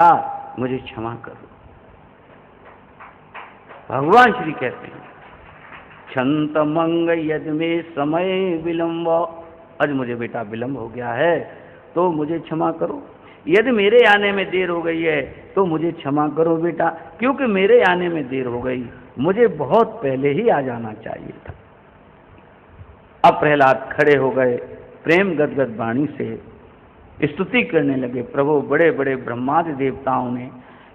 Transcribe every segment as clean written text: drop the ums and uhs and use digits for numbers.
मुझे क्षमा करो। भगवान श्री कहते हैं क्षंत मंग यदि में समय विलंब, आज मुझे बेटा विलंब हो गया है तो मुझे क्षमा करो। यदि मेरे आने में देर हो गई है तो मुझे क्षमा करो बेटा, क्योंकि मेरे आने में देर हो गई, मुझे बहुत पहले ही आ जाना चाहिए था। अब प्रहलाद खड़े हो गए, प्रेम गदगद वाणी से स्तुति करने लगे। प्रभु, बड़े बड़े ब्रह्मादि देवताओं ने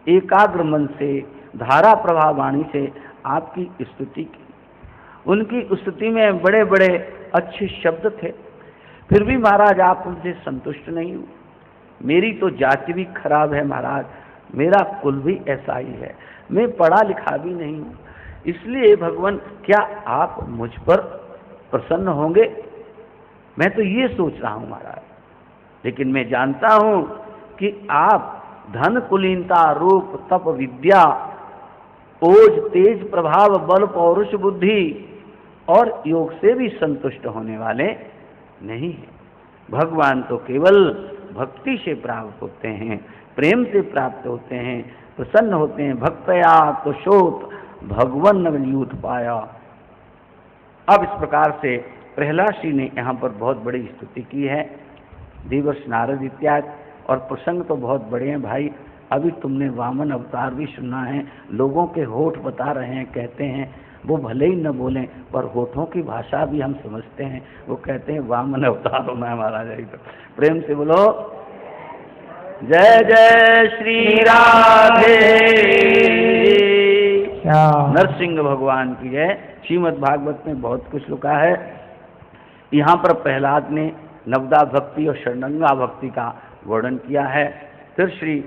एकाग्र मन से धारा प्रवाह वाणी से आपकी स्तुति की। उनकी स्तुति में बड़े बड़े अच्छे शब्द थे, फिर भी महाराज आप उनसे संतुष्ट नहीं हुए। मेरी तो जाति भी खराब है महाराज, मेरा कुल भी ऐसा ही है, मैं पढ़ा लिखा भी नहीं हूँ, इसलिए भगवान क्या आप मुझ पर प्रसन्न होंगे? मैं तो ये सोच रहा हूँ महाराज, लेकिन मैं जानता हूँ कि आप धन कुलीनता रूप तप विद्या ओज तेज प्रभाव बल पौरुष बुद्धि और योग से भी संतुष्ट होने वाले नहीं हैं। भगवान तो केवल भक्ति से प्राप्त होते हैं, प्रेम से प्राप्त होते हैं, प्रसन्न होते हैं। भक्तया कुशोत भगवन यूथ पाया। अब इस प्रकार से प्रहलाद जी ने यहाँ पर बहुत बड़ी स्तुति की है, देवर्षि नारद इत्यादि, और प्रसंग तो बहुत बड़े हैं भाई। अभी तुमने वामन अवतार भी सुना है, लोगों के होठ बता रहे हैं, कहते हैं वो भले ही न बोलें पर होठों की भाषा भी हम समझते हैं। वो कहते हैं वामन अवतार होना है महाराज। तो प्रेम से बोलो जय जय श्री राधे। नरसिंह भगवान की जय। श्रीमद् भागवत में बहुत कुछ लिखा है। यहाँ पर प्रहलाद ने नवदा भक्ति और शरणंगा भक्ति का वर्णन किया है। फिर श्री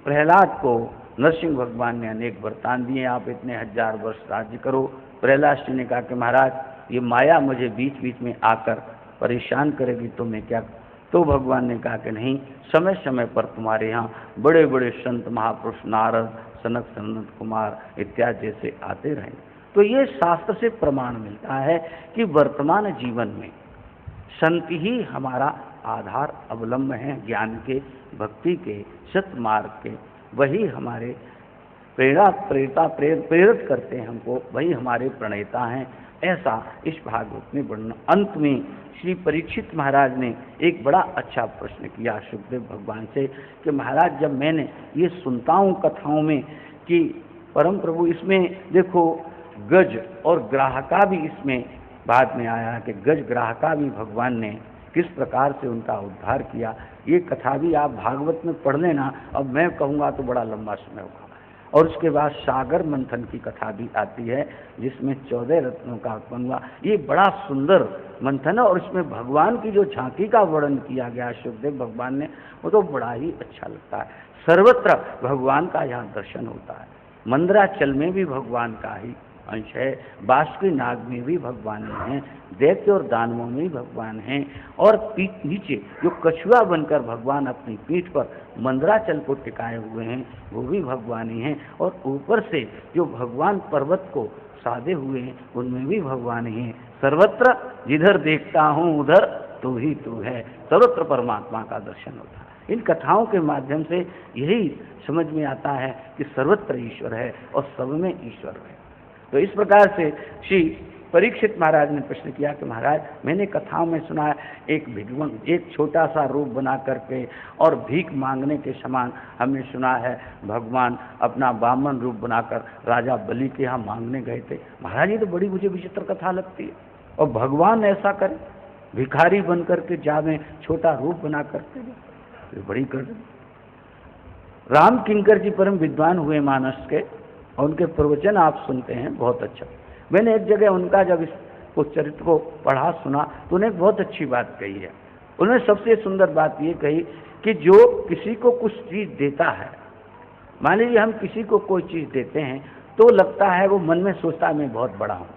प्रहलाद को नरसिंह भगवान ने अनेक वरदान दिए, आप इतने 1000 वर्ष राज्य करो। प्रहलाद जी ने कहा कि महाराज ये माया मुझे बीच बीच में आकर परेशान करेगी तो मैं क्या। तो भगवान ने कहा कि नहीं, समय समय पर तुम्हारे यहाँ बड़े बड़े संत महापुरुष नारद, सनक सनंद कुमार इत्यादि जैसे आते रहें। तो ये शास्त्र से प्रमाण मिलता है कि वर्तमान जीवन में संत ही हमारा आधार अवलंब है, ज्ञान के, भक्ति के, सतमार्ग के। वही हमारे प्रेरित करते हैं हमको, वही हमारे प्रणेता हैं। ऐसा इस भागवत में वर्णन। अंत में श्री परीक्षित महाराज ने एक बड़ा अच्छा प्रश्न किया सुखदेव भगवान से कि महाराज जब मैंने ये सुनता हूँ कथाओं में कि परम प्रभु, इसमें देखो गज और ग्राहका भी इसमें बाद में आया कि गज ग्राहका भी भगवान ने किस प्रकार से उनका उद्धार किया। ये कथा भी आप भागवत में पढ़ लेना, अब मैं कहूँगा तो बड़ा लंबा समय होगा। और उसके बाद सागर मंथन की कथा भी आती है जिसमें 14 रत्नों का उत्पन्न हुआ। ये बड़ा सुंदर मंथन है और इसमें भगवान की जो झांकी का वर्णन किया गया सुखदेव भगवान ने, वो तो बड़ा ही अच्छा लगता है। सर्वत्र भगवान का यहाँ दर्शन होता है। मंदराचल में भी भगवान का ही अंश है, बासुकी नाग में भी भगवान हैं, दैत्य और दानवों में भी भगवान हैं, और पीठ नीचे जो कछुआ बनकर भगवान अपनी पीठ पर मंदराचल को टिकाए हुए हैं वो भी भगवान ही हैं, और ऊपर से जो भगवान पर्वत को साधे हुए हैं उनमें भी भगवान ही हैं। सर्वत्र जिधर देखता हूँ उधर तू ही तू है, सर्वत्र परमात्मा का दर्शन होता है। इन कथाओं के माध्यम से यही समझ में आता है कि सर्वत्र ईश्वर है और सब में ईश्वर है। तो इस प्रकार से श्री परीक्षित महाराज ने प्रश्न किया कि महाराज मैंने कथाओं में सुना है एक भिगवन एक छोटा सा रूप बना करके और भीख मांगने के समान हमने सुना है भगवान अपना वामन रूप बनाकर राजा बलि के यहाँ मांगने गए थे। महाराज ये तो बड़ी मुझे विचित्र कथा लगती है, और भगवान ऐसा करे भिखारी बन करके जावे छोटा रूप बना करके, बड़ी कर। राम किंकर जी परम विद्वान हुए मानस के, और उनके प्रवचन आप सुनते हैं बहुत अच्छा। मैंने एक जगह उनका जब उस चरित्र को पढ़ा सुना तो उन्हें बहुत अच्छी बात कही है। उन्होंने सबसे सुंदर बात ये कही कि जो किसी को कुछ चीज़ देता है, मान लीजिए हम किसी को कोई चीज़ देते हैं तो लगता है वो मन में सोचता है मैं बहुत बड़ा हूँ।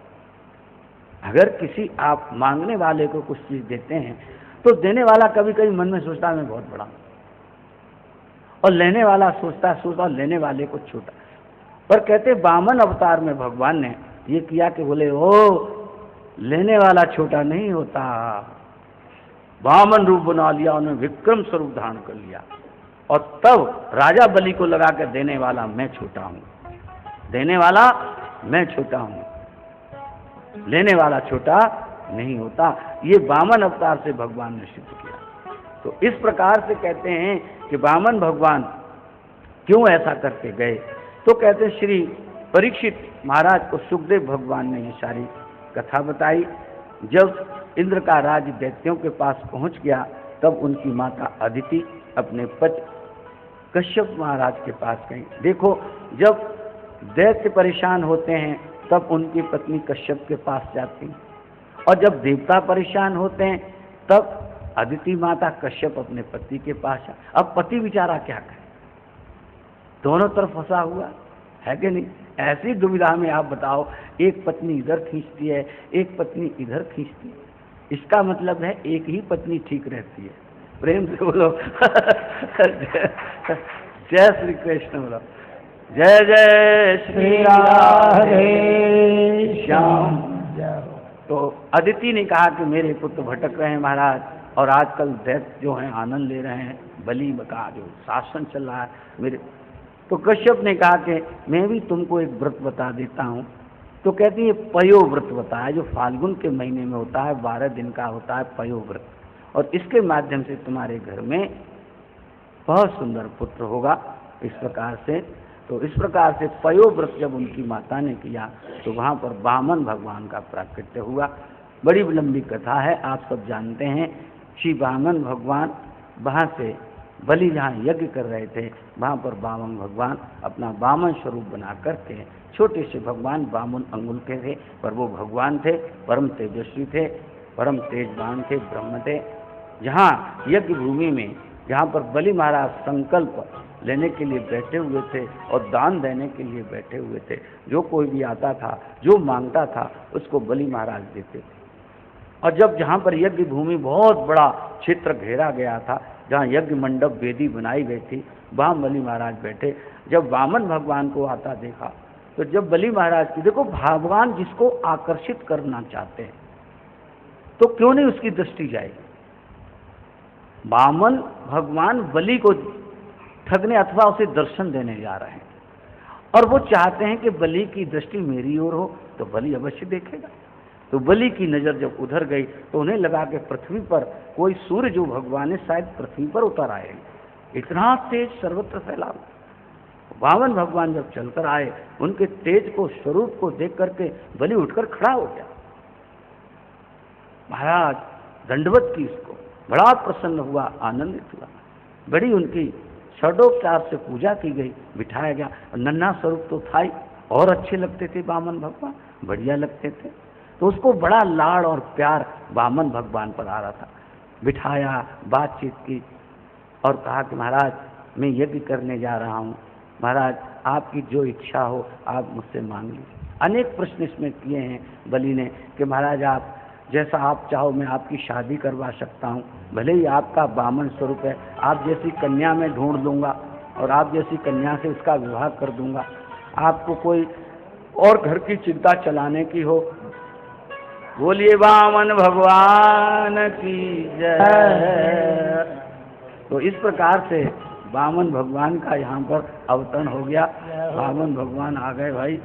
अगर किसी आप मांगने वाले को कुछ चीज़ देते हैं तो देने वाला कभी कभी मन में सोचता है मैं बहुत बड़ा हूँ, और लेने वाला सोचता लेने वाले को छोटा। पर कहते वामन अवतार में भगवान ने ये किया कि बोले ओ लेने वाला छोटा नहीं होता, वामन रूप बना लिया, उन्होंने विक्रम स्वरूप धारण कर लिया। और तब राजा बलि को लगा कर देने वाला मैं छोटा हूं, देने वाला मैं छोटा हूं, लेने वाला छोटा नहीं होता। ये वामन अवतार से भगवान ने सिद्ध किया। तो इस प्रकार से कहते हैं कि वामन भगवान क्यों ऐसा करके गए, तो कहते हैं श्री परीक्षित महाराज को सुखदेव भगवान ने ये सारी कथा बताई। जब इंद्र का राज दैत्यों के पास पहुंच गया, तब उनकी माता अदिति अपने पति कश्यप महाराज के पास गई। देखो, जब दैत्य परेशान होते हैं तब उनकी पत्नी कश्यप के पास जाती, और जब देवता परेशान होते हैं तब अदिति माता कश्यप अपने पति के पास। अब पति बेचारा क्या करे, दोनों तरफ फंसा हुआ है कि नहीं। ऐसी दुविधा में आप बताओ, एक पत्नी इधर खींचती है, एक पत्नी इधर खींचती है, इसका मतलब है एक ही पत्नी ठीक रहती है। प्रेम से बोलो जय श्री कृष्ण, बोलो जय जय श्री राधे श्याम। तो अदिति ने कहा कि मेरे पुत्र भटक रहे हैं महाराज, और आजकल दैत्य जो हैं आनंद ले रहे हैं, बलि का जो शासन चल रहा है मेरे। तो कश्यप ने कहा कि मैं भी तुमको एक व्रत बता देता हूँ। तो कहती है पयो व्रत बताया, जो फाल्गुन के महीने में होता है, 12 दिन का होता है पयो व्रत, और इसके माध्यम से तुम्हारे घर में बहुत सुंदर पुत्र होगा। इस प्रकार से, तो इस प्रकार से पयो व्रत जब उनकी माता ने किया तो वहाँ पर वामन भगवान का प्राकट्य हुआ। बड़ी लंबी कथा है, आप सब जानते हैं। श्री वामन भगवान वहाँ से बलि जहाँ यज्ञ कर रहे थे, वहाँ पर वामन भगवान अपना वामन स्वरूप बना करके, छोटे से भगवान वामन अंगुल के थे, पर वो भगवान थे, परम तेजस्वी थे, परम तेजवान थे, ब्रह्म थे। जहाँ यज्ञ भूमि में, जहाँ पर बलि महाराज संकल्प लेने के लिए बैठे हुए थे और दान देने के लिए बैठे हुए थे, जो कोई भी आता था, जो मांगता था, उसको बलि महाराज देते थे। और जब जहाँ पर यज्ञ भूमि बहुत बड़ा क्षेत्र घेरा गया था, जहाँ यज्ञ मंडप वेदी बनाई गई थी, वहाँ बलि महाराज बैठे। जब वामन भगवान को आता देखा, तो जब बलि महाराज की, देखो भगवान जिसको आकर्षित करना चाहते हैं तो क्यों नहीं उसकी दृष्टि जाएगी। वामन भगवान बलि को ठगने अथवा उसे दर्शन देने जा रहे हैं, और वो चाहते हैं कि बलि की दृष्टि मेरी ओर हो, तो बलि अवश्य देखेगा। तो बलि की नजर जब उधर गई तो उन्हें लगा कि पृथ्वी पर कोई सूर्य जो भगवान है शायद पृथ्वी पर उतर आए, इतना तेज सर्वत्र फैला हुआ। वामन भगवान जब चलकर आए, उनके तेज को, स्वरूप को देख करके बलि उठकर खड़ा हो गया। महाराज दंडवत की इसको, बड़ा प्रसन्न हुआ, आनंदित हुआ। बड़ी उनकी षडोपचार से पूजा की गई, बिठाया गया। नन्हा स्वरूप तो था ही, और अच्छे लगते थे वामन भगवान, बढ़िया लगते थे। तो उसको बड़ा लाड़ और प्यार वामन भगवान पर आ रहा था। बिठाया, बातचीत की, और कहा कि महाराज मैं यज्ञ करने जा रहा हूँ, महाराज आपकी जो इच्छा हो आप मुझसे मांग लीजिए। अनेक प्रश्न इसमें किए हैं बलि ने कि महाराज आप जैसा आप चाहो मैं आपकी शादी करवा सकता हूँ, भले ही आपका वामन स्वरूप है, आप जैसी कन्या में ढूंढ लूँगा और आप जैसी कन्या से उसका विवाह कर दूँगा। आपको कोई और घर की चिंता चलाने की हो, बोलिए वामन भगवान की जय। तो इस प्रकार से वामन भगवान का यहाँ पर अवतरण हो गया। वामन भगवान आ गए भाई,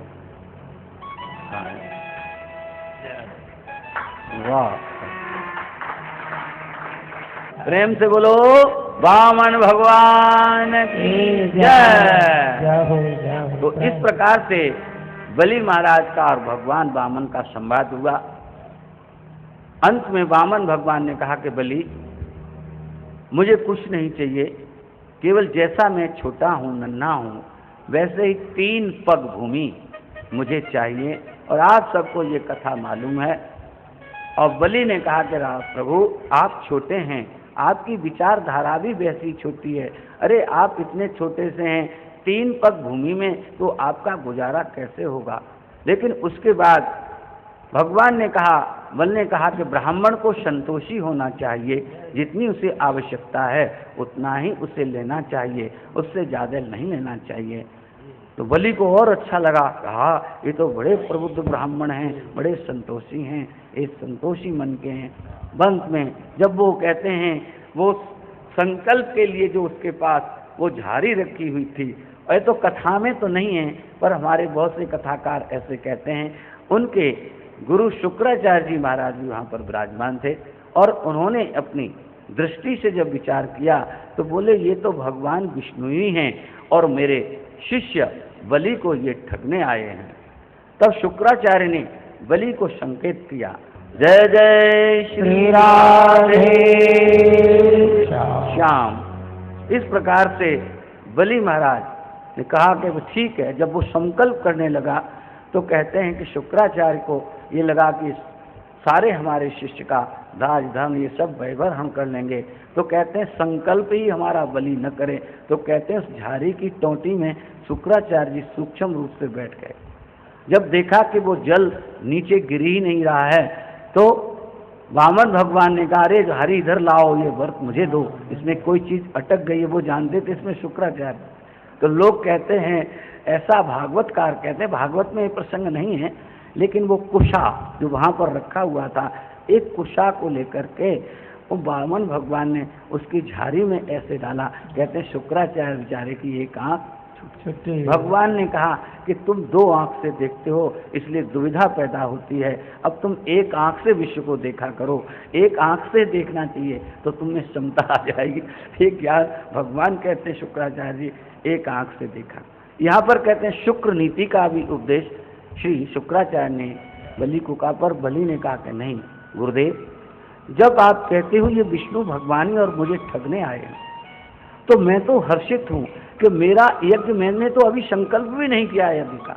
वाह, प्रेम से बोलो वामन भगवान की जय। तो इस प्रकार से बलि महाराज का और भगवान वामन का संवाद हुआ। अंत में वामन भगवान ने कहा कि बलि मुझे कुछ नहीं चाहिए, केवल जैसा मैं छोटा हूँ, नन्हा हूँ, वैसे ही 3 पग भूमि मुझे चाहिए। और आप सबको ये कथा मालूम है। और बलि ने कहा कि प्रभु आप छोटे हैं, आपकी विचारधारा भी वैसी छोटी है, अरे आप इतने छोटे से हैं, 3 पग भूमि में तो आपका गुजारा कैसे होगा। लेकिन उसके बाद भगवान ने कहा, बल ने कहा कि ब्राह्मण को संतोषी होना चाहिए, जितनी उसे आवश्यकता है उतना ही उसे लेना चाहिए, उससे ज़्यादा नहीं लेना चाहिए। तो बलि को और अच्छा लगा, कहा ये तो बड़े प्रबुद्ध ब्राह्मण हैं, बड़े संतोषी हैं, ये संतोषी मन के हैं। अंत में जब वो कहते हैं, वो संकल्प के लिए जो उसके पास वो झाड़ी रखी हुई थी। और तो कथा में तो नहीं है, पर हमारे बहुत से कथाकार ऐसे कहते हैं। उनके गुरु शुक्राचार्य जी महाराज भी वहाँ पर विराजमान थे, और उन्होंने अपनी दृष्टि से जब विचार किया तो बोले ये तो भगवान विष्णु ही हैं और मेरे शिष्य बलि को ये ठगने आए हैं। तब शुक्राचार्य ने बलि को संकेत किया, जय जय श्री राधे श्याम। इस प्रकार से बलि महाराज ने कहा कि ठीक है। जब वो संकल्प करने लगा तो कहते हैं कि शुक्राचार्य को ये लगा कि सारे हमारे शिष्य का दाज धन ये सब वैभव हम कर लेंगे, तो कहते हैं संकल्प ही हमारा बलि न करे। तो कहते हैं उस झाड़ी की टोंटी में शुक्राचार्य जी सूक्ष्म रूप से बैठ गए। जब देखा कि वो जल नीचे गिर ही नहीं रहा है तो वामन भगवान ने कहा, अरे हरि इधर लाओ, ये व्रत मुझे दो, इसमें कोई चीज अटक गई है। वो जानते थे इसमें शुक्राचार्य। तो लोग कहते हैं, ऐसा भागवतकार कहते हैं, भागवत में ये प्रसंग नहीं है, लेकिन वो कुशा जो वहाँ पर रखा हुआ था, एक कुशा को लेकर के वो वामन भगवान ने उसकी झाड़ी में ऐसे डाला। कहते हैं शुक्राचार्य बेचारे की एक आंख छुट्टी। भगवान ने कहा कि तुम दो आंख से देखते हो इसलिए दुविधा पैदा होती है, अब तुम एक आंख से विश्व को देखा करो। एक आंख से देखना चाहिए तो तुम्हें क्षमता आ जाएगी। एक ज्ञान भगवान कहते हैं शुक्राचार्य जी एक आंख से देखा। यहाँ पर कहते हैं शुक्र नीति का भी उपदेश श्री शुक्राचार्य ने बलि को कहा, पर बलि ने कहा कि नहीं गुरुदेव, जब आप कहते हो ये विष्णु भगवान ही और मुझे ठगने आए हैं, तो मैं तो हर्षित हूँ कि मेरा यज्ञ, मैंने तो अभी संकल्प भी नहीं किया है यज्ञ का,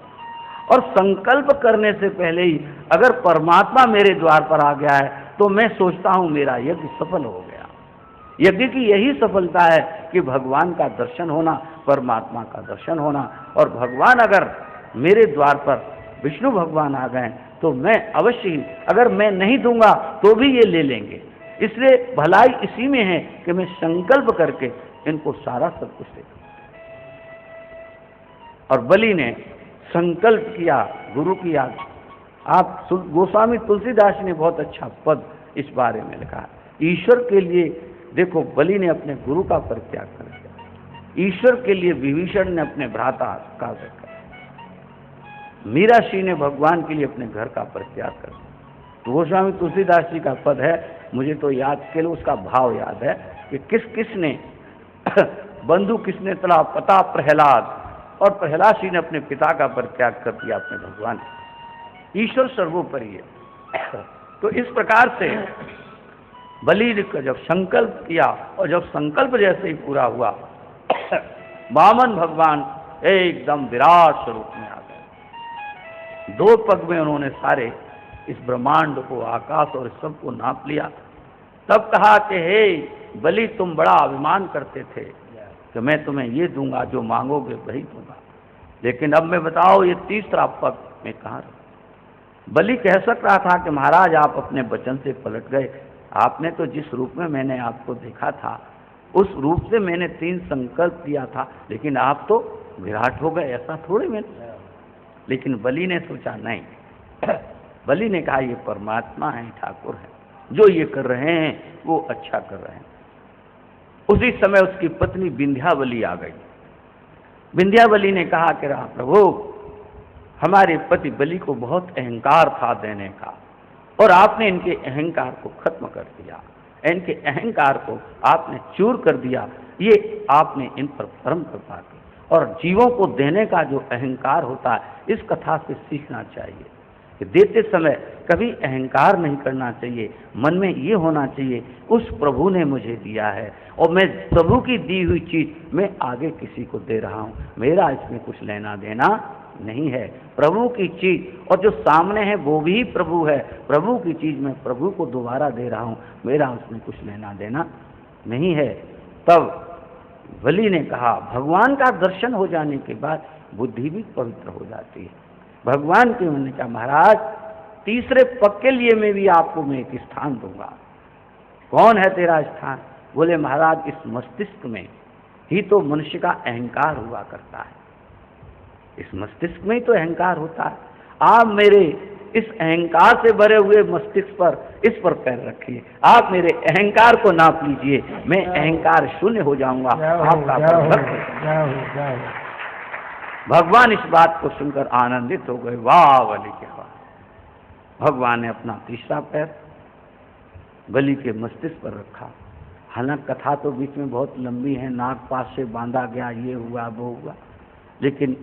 और संकल्प करने से पहले ही अगर परमात्मा मेरे द्वार पर आ गया है तो मैं सोचता हूँ मेरा यज्ञ सफल हो गया। यज्ञ की यही सफलता है कि भगवान का दर्शन होना, परमात्मा का दर्शन होना। और भगवान अगर मेरे द्वार पर विष्णु भगवान आ गए तो मैं अवश्य ही, अगर मैं नहीं दूंगा तो भी ये ले लेंगे। इसलिए भलाई इसी में है कि मैं संकल्प करके इनको सारा सब कुछ देता। और बलि ने संकल्प किया गुरु की याद। आप गोस्वामी तुलसीदास ने बहुत अच्छा पद इस बारे में लिखा। ईश्वर के लिए देखो, बलि ने अपने गुरु का परित्याग कर दिया, ईश्वर के लिए विभीषण ने अपने भ्राता का कर दिया, मीराशी ने भगवान के लिए अपने घर का परित्याग कर दिया। तो गोस्वामी तुलसीदास जी का पद है, मुझे तो याद के लिए उसका भाव याद है कि किस किस ने बंधु किसने तला पता प्रहलाद, और प्रहलाद जी ने अपने पिता का परित्याग कर दिया अपने भगवान। ईश्वर सर्वोपरि है। तो इस प्रकार से बलि का जब संकल्प किया और जब संकल्प जैसे ही पूरा हुआ, वामन भगवान एकदम विराट स्वरूप में आ गए। 2 पग में उन्होंने सारे इस ब्रह्मांड को, आकाश और सब को नाप लिया। तब कहा कि हे बलि, तुम बड़ा अभिमान करते थे कि मैं तुम्हें ये दूंगा, जो मांगोगे वही दूंगा, लेकिन अब मैं बताओ ये तीसरा पग मैं कहाँ रखूं? बलि कह सक रहा था कि महाराज आप अपने वचन से पलट गए, आपने तो जिस रूप में मैंने आपको देखा था उस रूप से मैंने 3 संकल्प किया था, लेकिन आप तो विराट हो गए, ऐसा थोड़े में। लेकिन बलि ने सोचा नहीं, बलि ने कहा ये परमात्मा है, ठाकुर है, जो ये कर रहे हैं वो अच्छा कर रहे हैं। उसी समय उसकी पत्नी विंध्यावली आ गई। विंध्यावली ने कहा कि राम प्रभु, हमारे पति बलि को बहुत अहंकार था देने का, और आपने इनके अहंकार को खत्म कर दिया, इनके अहंकार को आपने चूर कर दिया। ये आपने इन पर परम कृपा की, और जीवों को देने का जो अहंकार होता है, इस कथा से सीखना चाहिए कि देते समय कभी अहंकार नहीं करना चाहिए। मन में ये होना चाहिए उस प्रभु ने मुझे दिया है और मैं प्रभु की दी हुई चीज मैं आगे किसी को दे रहा हूँ, मेरा इसमें कुछ लेना देना नहीं है। प्रभु की चीज, और जो सामने है वो भी प्रभु है, प्रभु की चीज मैं प्रभु को दोबारा दे रहा हूँ, मेरा उसमें कुछ लेना देना नहीं है। तब बलि ने कहा, भगवान का दर्शन हो जाने के बाद बुद्धि भी पवित्र हो जाती है। भगवान के उन्होंने कहा, महाराज तीसरे पग के लिए मैं भी आपको मैं एक स्थान दूंगा। कौन है तेरा स्थान? बोले महाराज, इस मस्तिष्क में ही तो मनुष्य का अहंकार हुआ करता है, इस मस्तिष्क में ही तो अहंकार होता है। आप मेरे इस अहंकार से भरे हुए मस्तिष्क पर इस पर पैर रखिए। आप मेरे अहंकार को नाप लीजिए, मैं अहंकार शून्य हो जाऊंगा, आपका भगवान इस बात को सुनकर आनंदित हो गए। वाह बलि के वाह। भगवान ने अपना तीसरा पैर बलि के मस्तिष्क पर रखा। हालांकि कथा तो बीच में बहुत लंबी है, नागपाश से बांधा गया, ये हुआ वो हुआ, लेकिन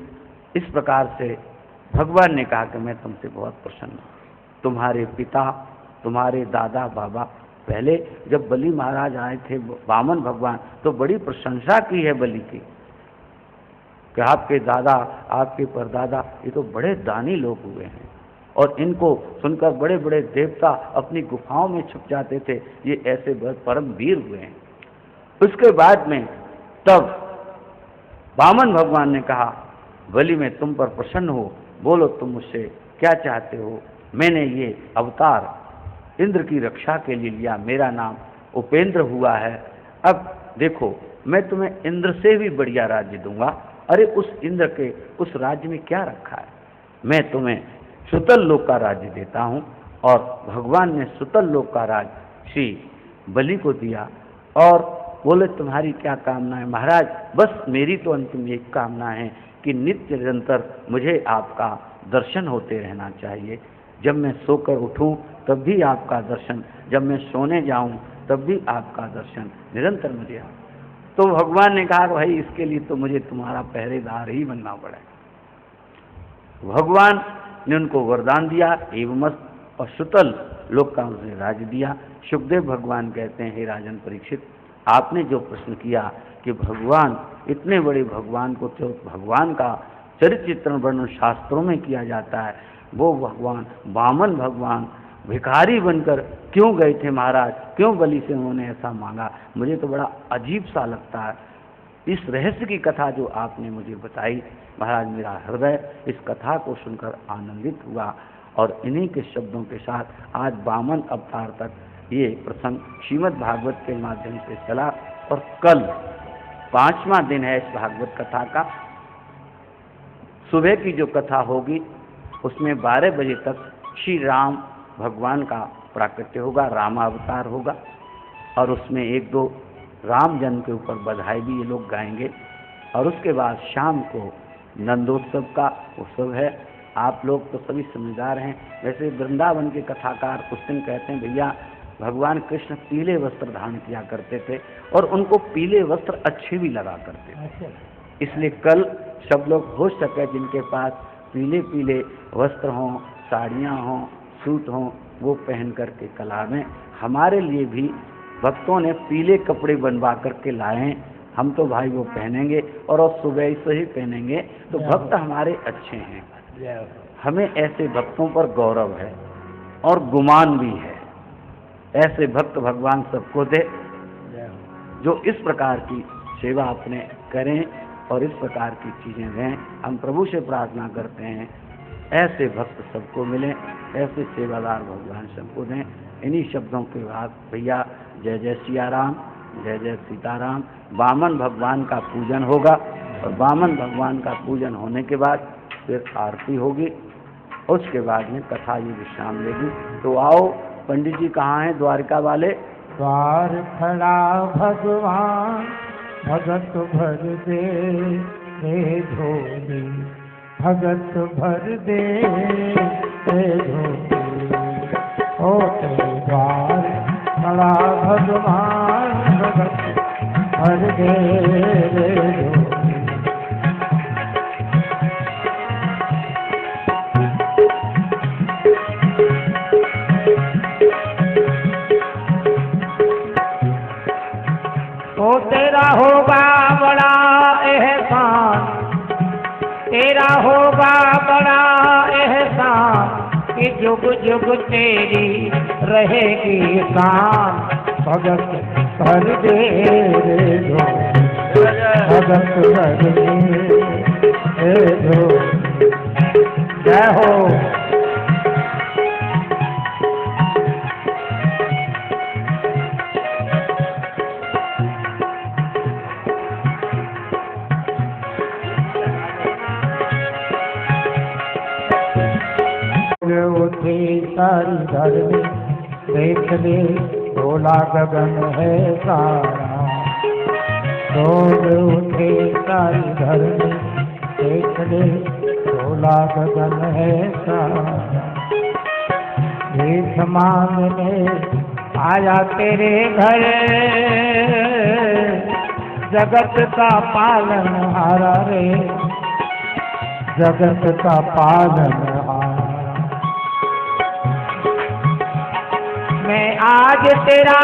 इस प्रकार से भगवान ने कहा कि मैं तुमसे बहुत प्रसन्न हूँ। तुम्हारे पिता, तुम्हारे दादा बाबा, पहले जब बलि महाराज आए थे वामन भगवान, तो बड़ी प्रशंसा की है बलि की कि आपके दादा, आपके परदादा ये तो बड़े दानी लोग हुए हैं, और इनको सुनकर बड़े बड़े देवता अपनी गुफाओं में छुप जाते थे, ये ऐसे परम वीर हुए हैं। उसके बाद में तब वामन भगवान ने कहा, बलि मैं तुम पर प्रसन्न हो, बोलो तुम मुझसे क्या चाहते हो। मैंने ये अवतार इंद्र की रक्षा के लिए लिया, मेरा नाम उपेंद्र हुआ है। अब देखो मैं तुम्हें इंद्र से भी बढ़िया राज्य दूंगा। अरे उस इंद्र के उस राज्य में क्या रखा है, मैं तुम्हें सुतल लोक का राज्य देता हूँ। और भगवान ने सुतल लोक का राज्य श्री बलि को दिया। और बोले तुम्हारी क्या कामना है महाराज। बस मेरी तो अंतिम एक कामना है कि नित्य निरंतर मुझे आपका दर्शन होते रहना चाहिए। जब मैं सोकर उठूं तब भी आपका दर्शन, जब मैं सोने जाऊं तब भी आपका दर्शन निरंतर मुझे आ। तो भगवान ने कहा भाई इसके लिए तो मुझे तुम्हारा पहरेदार ही बनना पड़ेगा। भगवान ने उनको वरदान दिया एवं और सुतल लोक का उसे राज्य दिया। सुखदेव भगवान कहते हैं, हे राजन परीक्षित, आपने जो प्रश्न किया कि भगवान, इतने बड़े भगवान को तो भगवान का चरित्र चित्रण वर्णन शास्त्रों में किया जाता है, वो भगवान वामन भगवान भिखारी बनकर क्यों गए थे महाराज, क्यों बलि से उन्होंने ऐसा मांगा, मुझे तो बड़ा अजीब सा लगता है। इस रहस्य की कथा जो आपने मुझे बताई महाराज, मेरा हृदय इस कथा को सुनकर आनंदित हुआ। और इन्हीं के शब्दों के साथ आज वामन अवतार तक ये प्रसंग श्रीमद् भागवत के माध्यम से चला। और कल 5वां दिन है इस भागवत कथा का। सुबह की जो कथा होगी उसमें 12 बजे तक श्री राम भगवान का प्राकट्य होगा, रामावतार होगा, और उसमें 1-2 राम जन्म के ऊपर बधाई भी ये लोग गाएंगे। और उसके बाद शाम को नंदोत्सव का उत्सव है। आप लोग तो सभी समझदार हैं। वैसे वृंदावन के कथाकार उस दिन कहते हैं भैया भगवान कृष्ण पीले वस्त्र धारण किया करते थे और उनको पीले वस्त्र अच्छे भी लगा करते थे। इसलिए कल सब लोग हो सके जिनके पास पीले पीले वस्त्र हों, साड़ियाँ हों, सूट हों, वो पहन करके कला में। हमारे लिए भी भक्तों ने पीले कपड़े बनवा करके लाए हैं, हम तो भाई वो पहनेंगे और सुबह से ही पहनेंगे। तो भक्त हमारे अच्छे हैं, हमें ऐसे भक्तों पर गौरव है और गुमान भी है। ऐसे भक्त भगवान सबको दे जो इस प्रकार की सेवा अपने करें और इस प्रकार की चीज़ें रहें। हम प्रभु से प्रार्थना करते हैं ऐसे भक्त सबको मिलें, ऐसे सेवादार भगवान सबको दें। इन्हीं शब्दों के बाद भैया जय जय सिया राम, जय जय सीताराम। वामन भगवान का पूजन होगा और वामन भगवान का पूजन होने के बाद फिर आरती होगी। उसके बाद में कथा ये विश्राम लेगी। तो आओ पंडित जी कहाँ हैं द्वारिका वाले? द्वार खड़ा भगवान भगत भर दे झोली, भगत भर दे झोली। ओ तेरे द्वार खड़ा भगवान भगत भर दे झोली। ओ तेरा होगा बड़ा एहसान, तेरा होगा बड़ा एहसान कि जुग जुग तेरी रहेगी शान। भगत भर दे भगत भर दे। जय हो। उठी सारी धरनी, देख ले भोला गगन है सारा। डोल उठे सारी धरनी, देख ले भोला गगन है सारा। भीख मांगने आया तेरे घर, जगत का पालन हारा रे, जगत का पालन हारा। मैं आज तेरा